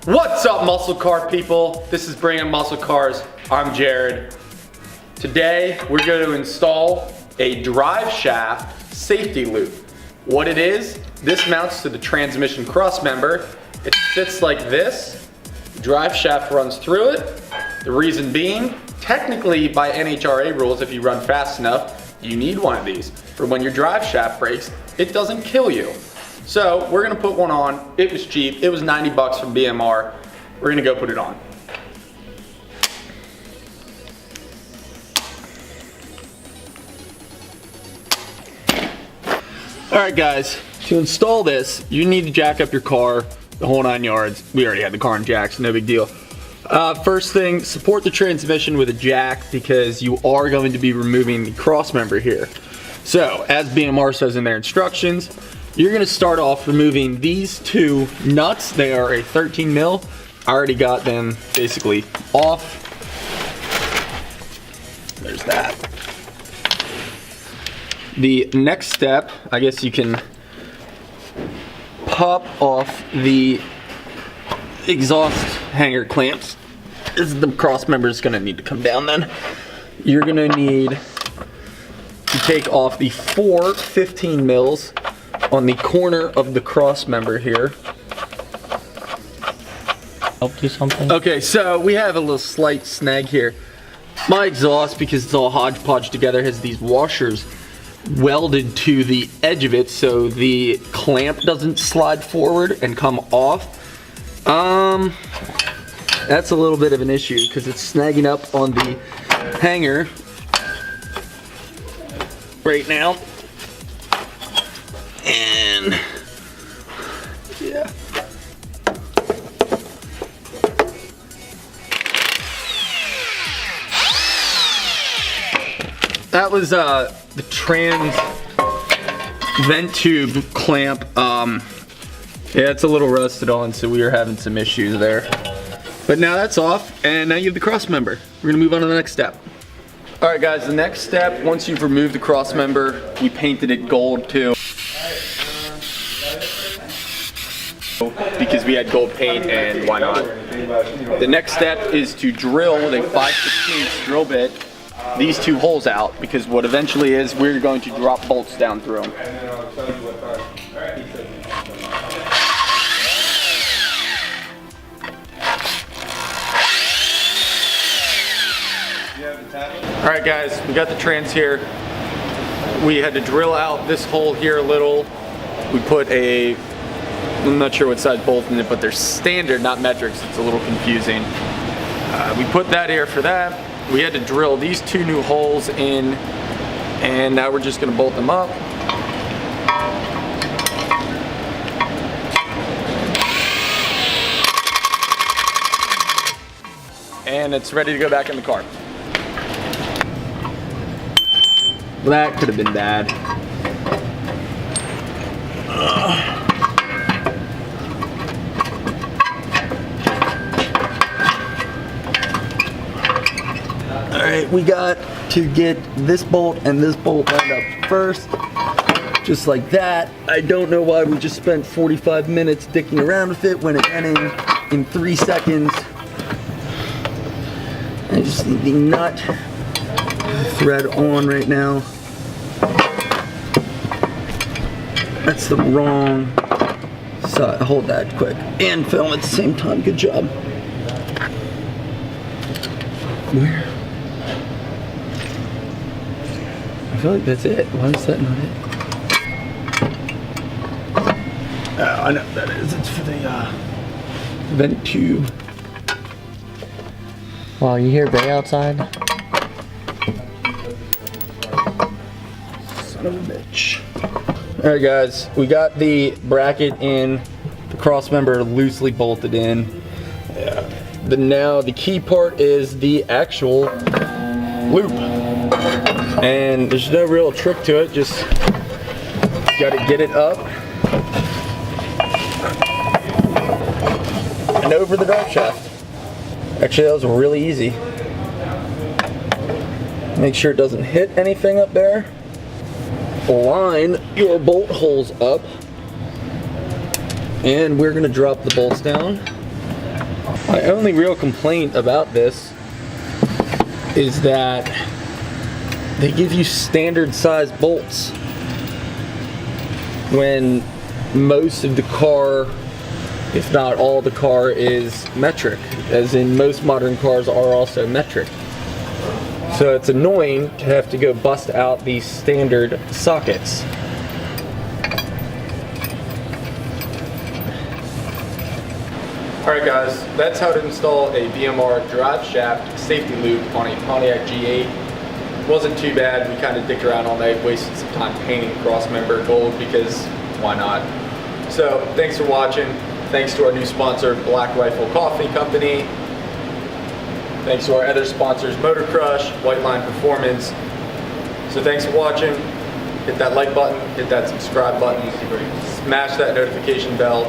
What's up, muscle car people? This is Bring Up Muscle Cars. I'm Jared. Today we're going to install a Driveshaft safety loop. What it is, this mounts to the transmission crossmember. It sits like this. The Driveshaft runs through it. The reason being, technically by NHRA rules, if you run fast enough, you need one of these. For when your Driveshaft breaks, it doesn't kill you. So we're gonna put one on. It was cheap. It was 90 bucks from BMR. We're gonna go put it on. All right, guys, to install this, you need to jack up your car, the whole 9 yards. We already had the car in jacks, no big deal. First thing, support the transmission with a jack because you are going to be removing the crossmember here. So, as BMR says in their instructions, you're gonna start off removing these two nuts. They are a 13 mil. I already got them basically off. There's that. The next step, I guess you can pop off the exhaust hanger clamps. The crossmember is gonna need to come down then. You're gonna need to take off the 4 15 mils on the corner of the crossmember here. I'll do something. Okay, so we have a little slight snag here. My exhaust, because it's all hodgepodge together, has these washers welded to the edge of it so the clamp doesn't slide forward and come off. That's a little bit of an issue because it's snagging up on the hanger right now. And yeah. That was the trans vent tube clamp. Yeah, it's a little rusted on, so we are having some issues there. But now that's off, and now you have the crossmember. We're gonna move on to the next step. All right, guys, the next step, once you've removed the crossmember, we painted it gold too. Because we had gold paint, and why not? The next step is to drill with a 5/16 drill bit these two holes out, because what eventually is we're going to drop bolts down through them. All right, guys, we got the trans here. We had to drill out this hole here a little. We put a, I'm not sure what size bolt in it, but they're standard, not metrics. It's a little confusing. We put that here for that. We had to drill these two new holes in, and now we're just gonna bolt them up. And it's ready to go back in the car. That could have been bad. Alright, we got to get this bolt and this bolt lined up first. Just like that. I don't know why we just spent 45 minutes dicking around with it when it went in 3 seconds. I just need the nut thread on right now. That's the wrong side. Hold that quick and film at the same time. Good job. Where? I feel like that's it. Why is that not it? I know what that is. It's for the vent tube. Wow, you hear Bay outside? Son of a bitch. Alright, guys, we got the bracket in, the crossmember loosely bolted in. Now the key part is the actual loop. And there's no real trick to it, just gotta get it up and over the drive shaft. Actually, that was really easy. Make sure it doesn't hit anything up there. Line your bolt holes up, and we're going to drop the bolts down. My only real complaint about this is that they give you standard size bolts when most of the car, if not all the car, is metric, as in most modern cars are also metric. So it's annoying to have to go bust out these standard sockets. Alright guys, that's how to install a BMR drive shaft safety loop on a Pontiac G8. Wasn't too bad. We kind of dicked around all night, wasted some time painting Crossmember gold because why not? So thanks for watching. Thanks to our new sponsor, Black Rifle Coffee Company. Thanks to our other sponsors, Motor Crush, White Line Performance. So thanks for watching. Hit that like button, hit that subscribe button, smash that notification bell.